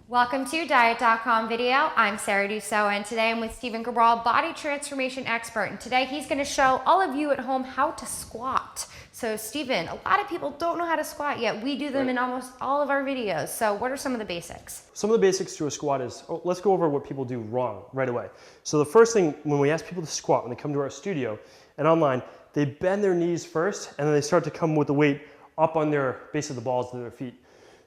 Welcome to Diet.com video. I'm Sarah Dussault, and today I'm with Stephen Cabral, body transformation expert. And today he's going to show all of you at home how to squat. So Stephen, a lot of people don't know how to squat yet. We do them in almost all of our videos. So what are some of the basics? Some of the basics to a squat is, let's go over what people do wrong right away. So the first thing, when we ask people to squat, when they come to our studio and online, they bend their knees first, and then they start to come with the weight up on their base of the balls of their feet.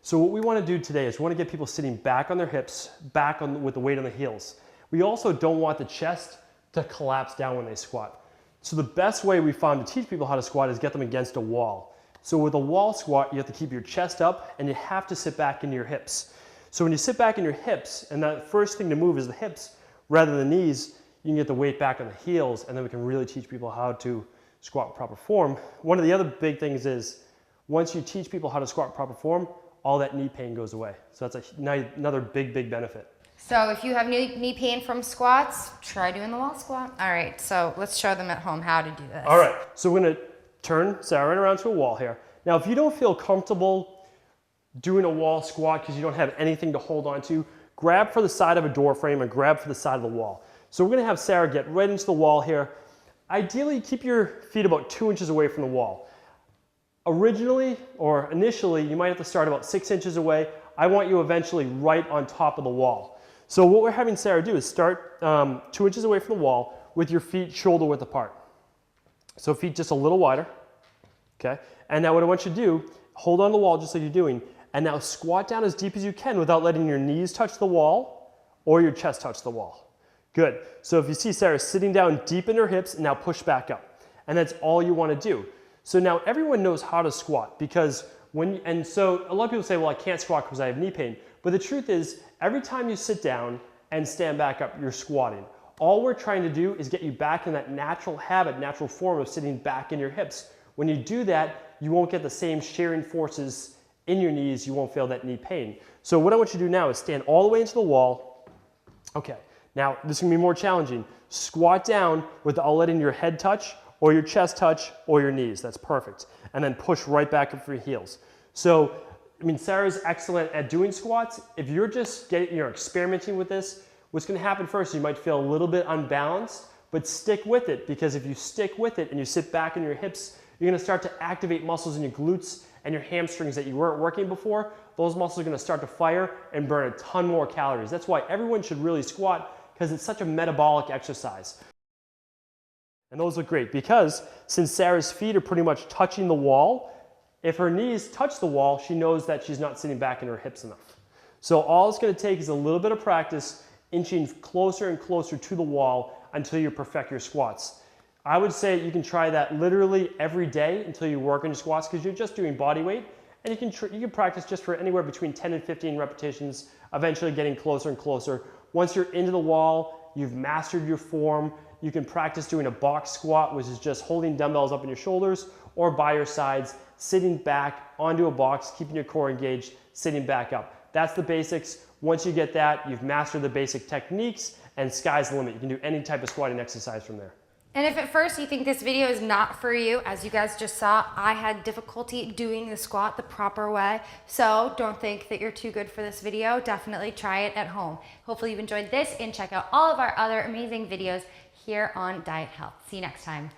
So what we want to do today is we want to get people sitting back on their hips, back on with the weight on the heels. We also don't want the chest to collapse down when they squat. So the best way we found to teach people how to squat is get them against a wall. So with a wall squat, you have to keep your chest up and you have to sit back into your hips. So when you sit back in your hips, and that first thing to move is the hips rather than the knees, you can get the weight back on the heels, and then we can really teach people how to squat in proper form. One of the other big things is once you teach people how to squat in proper form, all that knee pain goes away. So that's another big benefit. So if you have knee pain from squats, try doing the wall squat. All right, so let's show them at home how to do this. All right, so we're gonna turn Sarah around to a wall here. Now, if you don't feel comfortable doing a wall squat because you don't have anything to hold on to, grab for the side of a door frame and grab for the side of the wall. So we're gonna have Sarah get right into the wall here. Ideally, keep your feet about 2 inches away from the wall. Initially, you might have to start about 6 inches away. I want you eventually right on top of the wall. So what we're having Sarah do is start 2 inches away from the wall with your feet shoulder width apart. So feet just a little wider, okay? And now what I want you to do, hold on the wall just like you're doing, and now squat down as deep as you can without letting your knees touch the wall or your chest touch the wall. Good. So if you see Sarah sitting down deep in her hips, and now push back up. And that's all you want to do. So now everyone knows how to squat because so a lot of people say, well, I can't squat because I have knee pain. But the truth is, every time you sit down and stand back up, you're squatting. All we're trying to do is get you back in that natural habit, natural form of sitting back in your hips. When you do that, you won't get the same shearing forces in your knees. You won't feel that knee pain. So what I want you to do now is stand all the way into the wall. Okay, now this is gonna be more challenging. Squat down without letting your head touch or your chest touch, or your knees. That's perfect. And then push right back up for your heels. So, Sarah's excellent at doing squats. If you're just experimenting with this, what's gonna happen first, you might feel a little bit unbalanced, but stick with it, because if you stick with it and you sit back in your hips, you're gonna start to activate muscles in your glutes and your hamstrings that you weren't working before. Those muscles are gonna start to fire and burn a ton more calories. That's why everyone should really squat, because it's such a metabolic exercise. And those look great because since Sarah's feet are pretty much touching the wall, if her knees touch the wall, she knows that she's not sitting back in her hips enough. So all it's going to take is a little bit of practice, inching closer and closer to the wall until you perfect your squats. I would say you can try that literally every day until you work on your squats, because you're just doing body weight, and you can practice just for anywhere between 10 and 15 repetitions, eventually getting closer and closer. Once you're into the wall, you've mastered your form. You can practice doing a box squat, which is just holding dumbbells up on your shoulders or by your sides, sitting back onto a box, keeping your core engaged, sitting back up. That's the basics. Once you get that, you've mastered the basic techniques, and sky's the limit. You can do any type of squatting exercise from there. And if at first you think this video is not for you, as you guys just saw, I had difficulty doing the squat the proper way. So don't think that you're too good for this video. Definitely try it at home. Hopefully you've enjoyed this, and check out all of our other amazing videos here on Diet Health. See you next time.